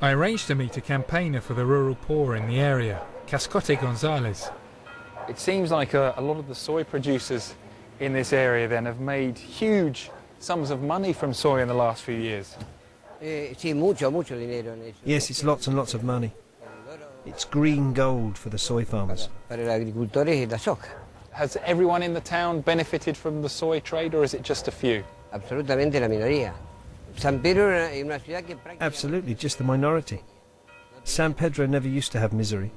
I arranged to meet a campaigner for the rural poor in the area, Cascote Gonzalez. It seems like a lot of the soy producers in this area then have made huge sums of money from soy in the last few years. Yes, it's lots and lots of money. It's green gold for the soy farmers. Has everyone in the town benefited from the soy trade, or is it just a few? Absolutely, just the minority. San Pedro never used to have misery.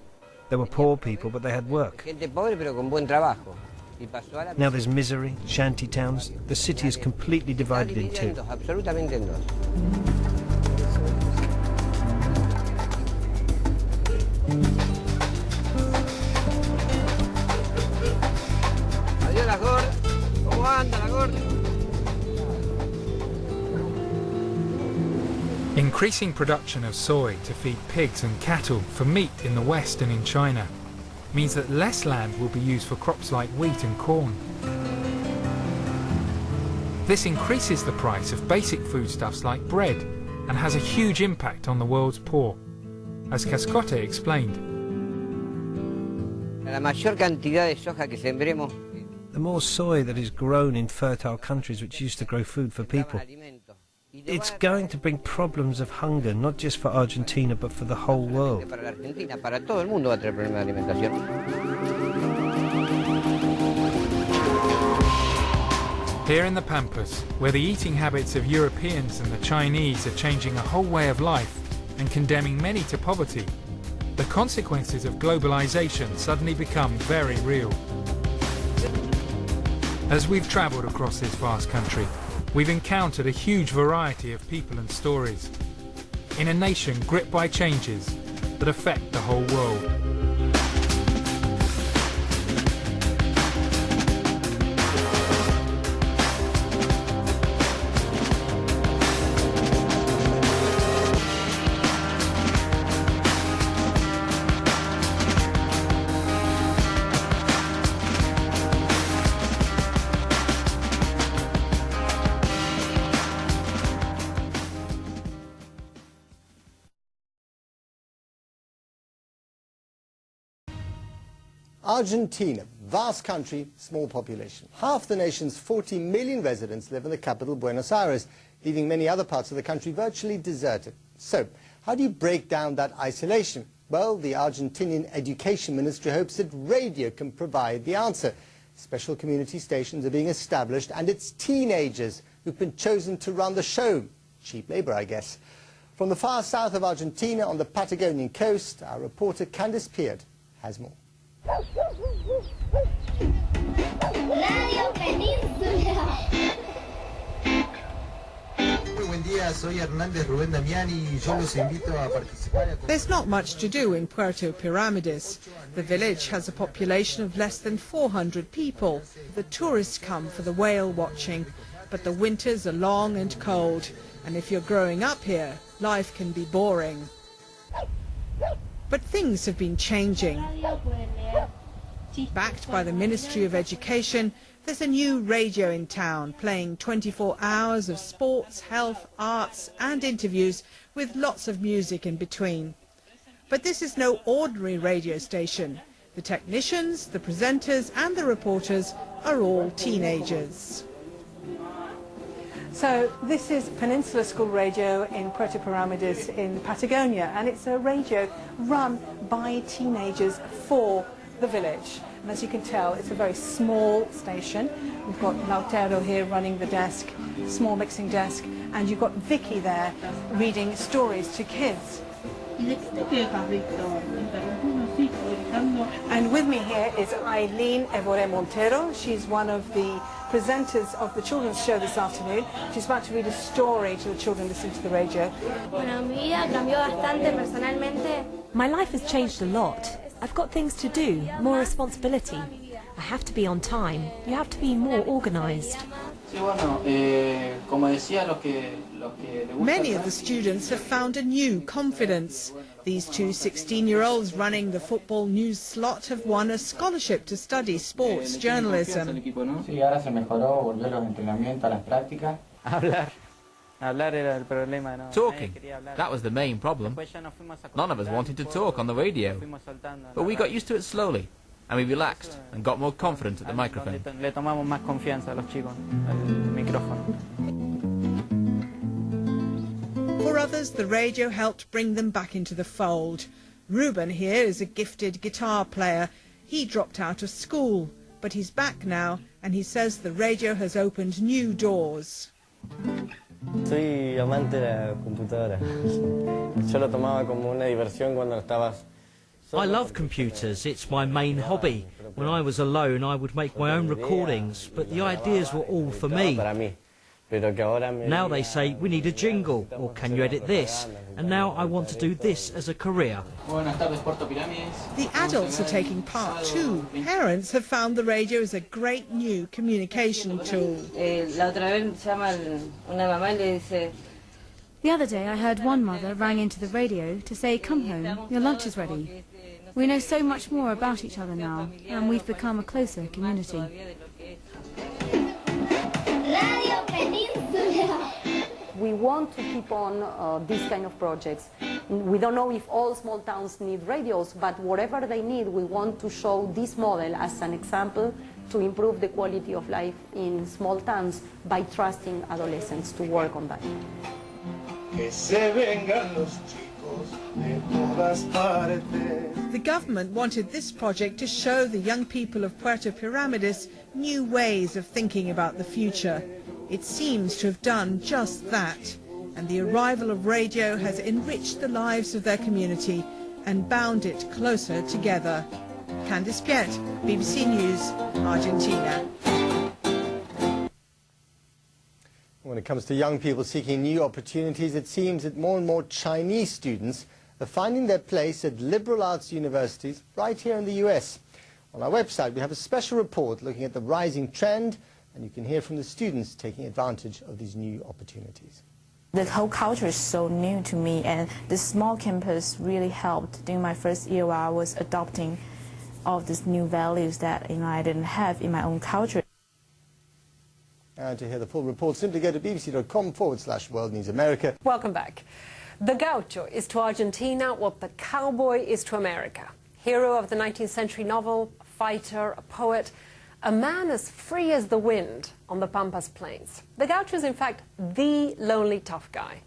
There were poor people, but they had work. Now there's misery, shanty towns. The city is completely divided in two. Increasing production of soy to feed pigs and cattle for meat in the West and in China means that less land will be used for crops like wheat and corn. This increases the price of basic foodstuffs like bread and has a huge impact on the world's poor, as Cascote explained. The more soy that is grown in fertile countries which used to grow food for people, it's going to bring problems of hunger, not just for Argentina, but for the whole world. Here in the Pampas, where the eating habits of Europeans and the Chinese are changing a whole way of life and condemning many to poverty, the consequences of globalization suddenly become very real. As we've travelled across this vast country, we've encountered a huge variety of people and stories in a nation gripped by changes that affect the whole world. Argentina, vast country, small population. Half the nation's 40 million residents live in the capital, Buenos Aires, leaving many other parts of the country virtually deserted. So, how do you break down that isolation? Well, the Argentinian Education Ministry hopes that radio can provide the answer. Special community stations are being established, and it's teenagers who've been chosen to run the show. Cheap labor, I guess. From the far south of Argentina on the Patagonian coast, our reporter Candice Peard has more. There's not much to do in Puerto Pyramides. The village has a population of less than 400 people. The tourists come for the whale watching, but the winters are long and cold, and if you're growing up here, life can be boring. But things have been changing. Backed by the Ministry of Education, there's a new radio in town playing 24 hours of sports, health, arts and interviews with lots of music in between. But this is no ordinary radio station. The technicians, the presenters and the reporters are all teenagers. So this is Peninsula School Radio in Puerto Pyramides in Patagonia, and it's a radio run by teenagers for the village. And as you can tell, it's a very small station. We've got Lautero here running the desk, small mixing desk, and you've got Vicky there reading stories to kids. And with me here is Eileen Evore Montero. She's one of the presenters of the children's show this afternoon. She's about to read a story to the children listening to the radio. My life has changed a lot. I've got things to do, more responsibility. I have to be on time. You have to be more organised. Many of the students have found a new confidence. These two 16-year-olds running the football news slot have won a scholarship to study sports journalism. Talking, that was the main problem. None of us wanted to talk on the radio, but we got used to it slowly, and we relaxed and got more confident at the microphone. For others, the radio helped bring them back into the fold. Ruben here is a gifted guitar player. He dropped out of school, but he's back now, and he says the radio has opened new doors. Soy amante de la computadora. Yo lo tomaba como una diversión cuando estabas. I love computers, it's my main hobby. When I was alone I would make my own recordings, but the ideas were all for me. Now they say, we need a jingle, or can you edit this? And now I want to do this as a career. The adults are taking part too. Parents have found the radio as a great new communication tool. The other day I heard one mother rang into the radio to say, come home, your lunch is ready. We know so much more about each other now, and we've become a closer community. We want to keep on these kind of projects. We don't know if all small towns need radios, but whatever they need, we want to show this model as an example to improve the quality of life in small towns by trusting adolescents to work on that. The government wanted this project to show the young people of Puerto Piramides new ways of thinking about the future. It seems to have done just that, and the arrival of radio has enriched the lives of their community and bound it closer together. Candice Piet, BBC News, Argentina. When it comes to young people seeking new opportunities, it seems that more and more Chinese students are finding their place at liberal arts universities right here in the US. On our website, we have a special report looking at the rising trend, and you can hear from the students taking advantage of these new opportunities. The whole culture is so new to me, and this small campus really helped during my first year while I was adopting all of these new values that I didn't have in my own culture. And to hear the full report, simply go to bbc.com/World News America. Welcome back. The gaucho is to Argentina what the cowboy is to America. Hero of the 19th century novel, a fighter, a poet, a man as free as the wind on the Pampas plains. The gaucho is in fact the lonely tough guy.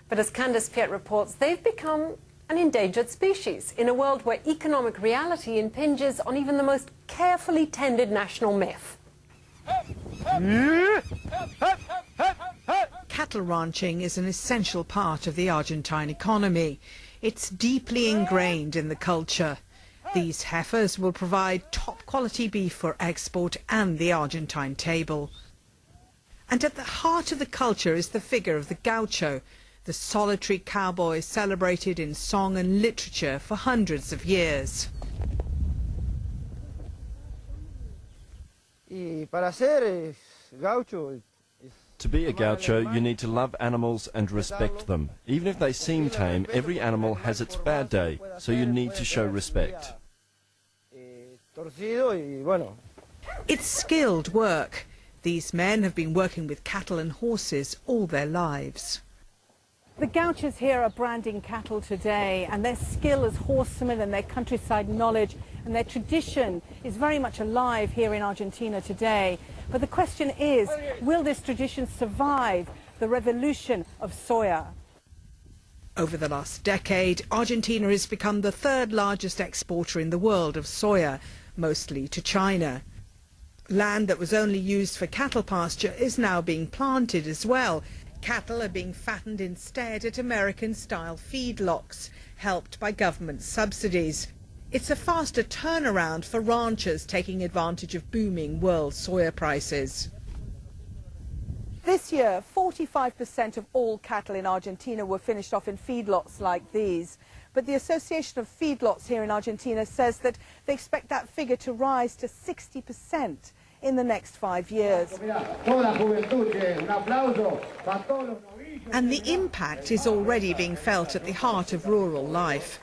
But as Candice Piet reports, they've become an endangered species in a world where economic reality impinges on even the most carefully tended national myth. Cattle ranching is an essential part of the Argentine economy. It's deeply ingrained in the culture. These heifers will provide top-quality beef for export and the Argentine table. And at the heart of the culture is the figure of the gaucho, the solitary cowboy celebrated in song and literature for hundreds of years. To be a gaucho, you need to love animals and respect them. Even if they seem tame, every animal has its bad day, so you need to show respect. It's skilled work. These men have been working with cattle and horses all their lives. The gauchos here are branding cattle today, and their skill as horsemen and their countryside knowledge and their tradition is very much alive here in Argentina today. But the question is, will this tradition survive the revolution of soya? Over the last decade, Argentina has become the third largest exporter in the world of soya, mostly to China. Land that was only used for cattle pasture is now being planted as well. Cattle are being fattened instead at American-style feedlots, helped by government subsidies. It's a faster turnaround for ranchers taking advantage of booming world soya prices. This year, 45% of all cattle in Argentina were finished off in feedlots like these. But the Association of Feedlots here in Argentina says that they expect that figure to rise to 60% in the next 5 years. And the impact is already being felt at the heart of rural life.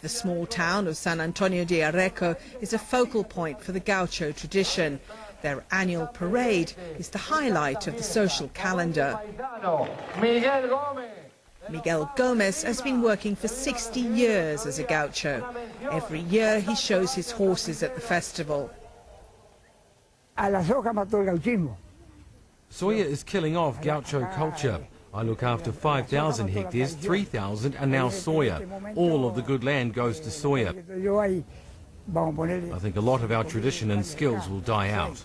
The small town of San Antonio de Areco is a focal point for the gaucho tradition. Their annual parade is the highlight of the social calendar. Miguel Gomez has been working for 60 years as a gaucho. Every year he shows his horses at the festival. Soya is killing off gaucho culture. I look after 5,000 hectares, 3,000 are now soya. All of the good land goes to soya. I think a lot of our tradition and skills will die out.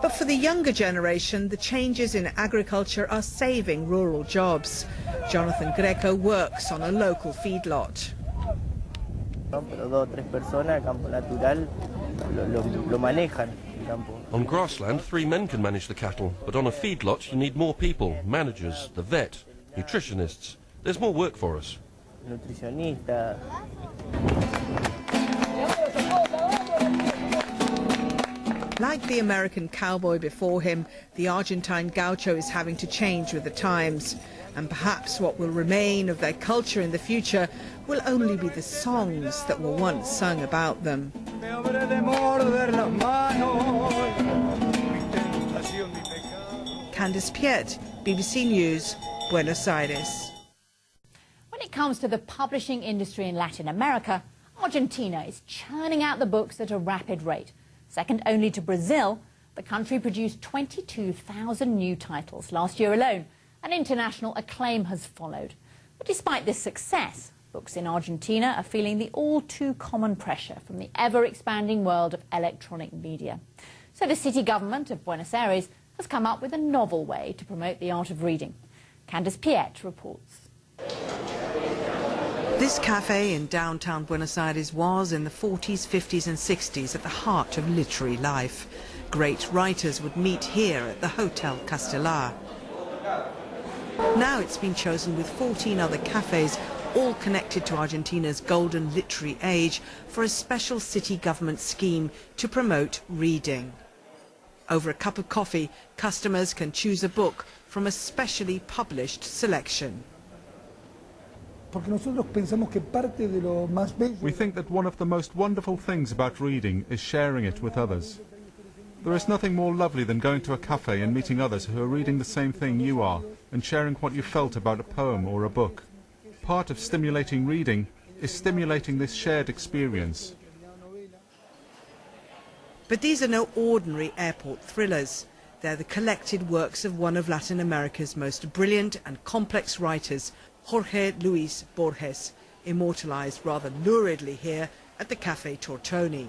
But for the younger generation, the changes in agriculture are saving rural jobs. Jonathan Greco works on a local feedlot. On grassland, 3 men can manage the cattle, but on a feedlot you need more people, managers, the vet, nutritionists. There's more work for us. Like the American cowboy before him, the Argentine gaucho is having to change with the times. And perhaps what will remain of their culture in the future will only be the songs that were once sung about them. Candice Piet, BBC News, Buenos Aires. When it comes to the publishing industry in Latin America, Argentina is churning out the books at a rapid rate. Second only to Brazil, the country produced 22,000 new titles last year alone, and international acclaim has followed. But despite this success, books in Argentina are feeling the all-too-common pressure from the ever-expanding world of electronic media. So the city government of Buenos Aires has come up with a novel way to promote the art of reading. Candice Piet reports. This cafe in downtown Buenos Aires was, in the 40s, 50s and 60s, at the heart of literary life. Great writers would meet here at the Hotel Castelar. Now it's been chosen with 14 other cafes, all connected to Argentina's golden literary age, for a special city government scheme to promote reading. Over a cup of coffee, customers can choose a book from a specially published selection. We think that one of the most wonderful things about reading is sharing it with others. There is nothing more lovely than going to a cafe and meeting others who are reading the same thing you are and sharing what you felt about a poem or a book. Part of stimulating reading is stimulating this shared experience. But these are no ordinary airport thrillers. They're the collected works of one of Latin America's most brilliant and complex writers, Jorge Luis Borges, immortalized rather luridly here at the Café Tortoni.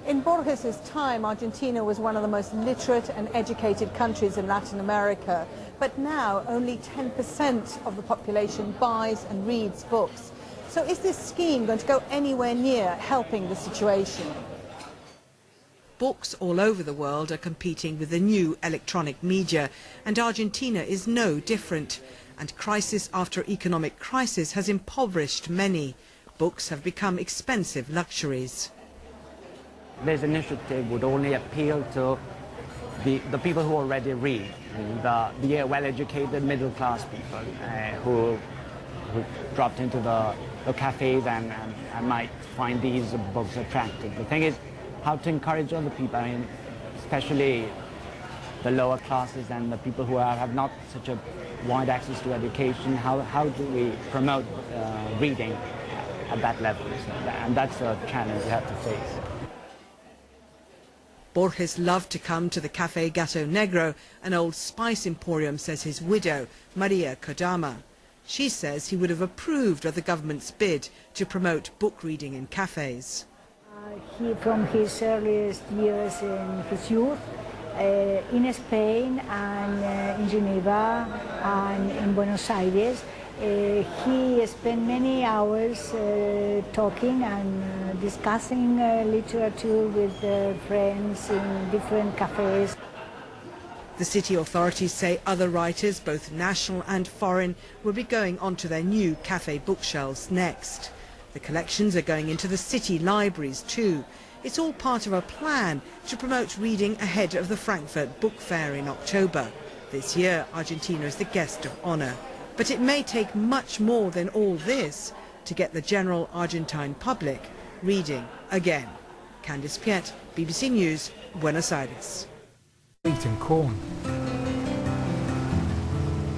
In Borges' time, Argentina was one of the most literate and educated countries in Latin America. But now only 10% of the population buys and reads books. So is this scheme going to go anywhere near helping the situation? Books all over the world are competing with the new electronic media, and Argentina is no different. And crisis after economic crisis has impoverished many. Books have become expensive luxuries. This initiative would only appeal to the people who already read, the well-educated middle-class people who dropped into the cafes and might find these books attractive. The thing is how to encourage other people, I mean, especially the lower classes and the people who have not such a wide access to education. How do we promote reading at that level? And that's a challenge we have to face. Borges loved to come to the Café Gato Negro, an old spice emporium, says his widow, Maria Kodama. She says he would have approved of the government's bid to promote book reading in cafes. From his earliest years in his youth, in Spain and in Geneva and in Buenos Aires, he spent many hours talking and discussing literature with friends in different cafes. The city authorities say other writers, both national and foreign, will be going onto their new cafe bookshelves next. The collections are going into the city libraries too. It's all part of a plan to promote reading ahead of the Frankfurt Book Fair in October. This year, Argentina is the guest of honour. But it may take much more than all this to get the general Argentine public reading again. Candice Piet, BBC News, Buenos Aires. Wheat and corn.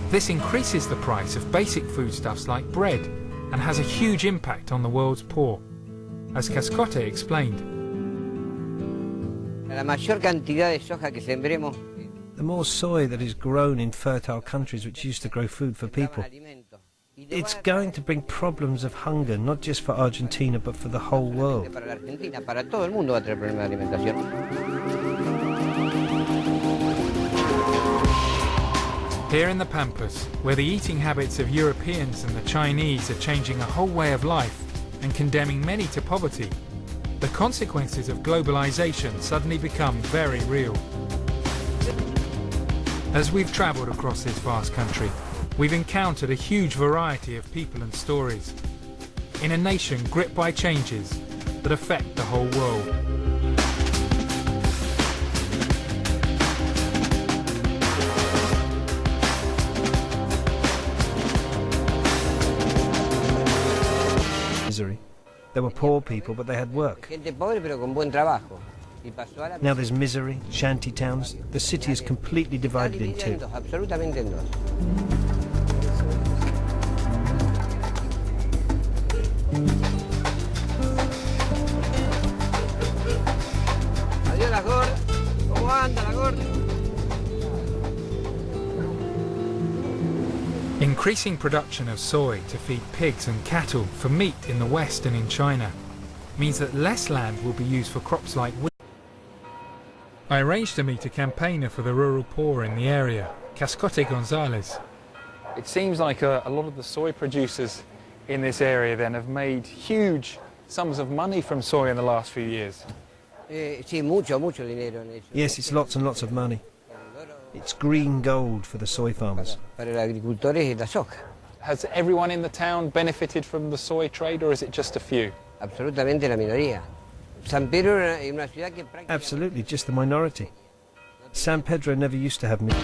This increases the price of basic foodstuffs like bread and has a huge impact on the world's poor, as Cascote explained. The more soy that is grown in fertile countries which used to grow food for people, it's going to bring problems of hunger, not just for Argentina, but for the whole world. Here in the Pampas, where the eating habits of Europeans and the Chinese are changing a whole way of life and condemning many to poverty, the consequences of globalization suddenly become very real. As we've travelled across this vast country, we've encountered a huge variety of people and stories, in a nation gripped by changes that affect the whole world. Misery. There were poor people, but they had work. Now there's misery, shanty towns. The city is completely divided in two. Increasing production of soy to feed pigs and cattle for meat in the West and in China means that less land will be used for crops like wheat. I arranged to meet a campaigner for the rural poor in the area, Cascote Gonzalez. It seems like a lot of the soy producers in this area then have made huge sums of money from soy in the last few years. Yes, it's lots and lots of money. It's green gold for the soy farmers. Has everyone in the town benefited from the soy trade, or is it just a few? Absolutely, just the minority. San Pedro never used to have milk.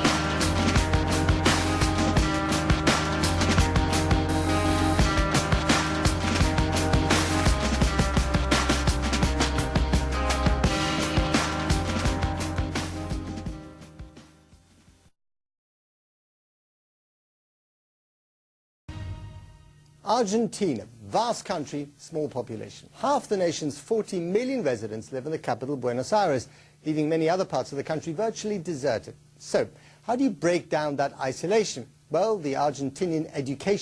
Argentina, vast country, small population. Half the nation's 40 million residents live in the capital, Buenos Aires, leaving many other parts of the country virtually deserted. So, how do you break down that isolation? Well, the Argentinian education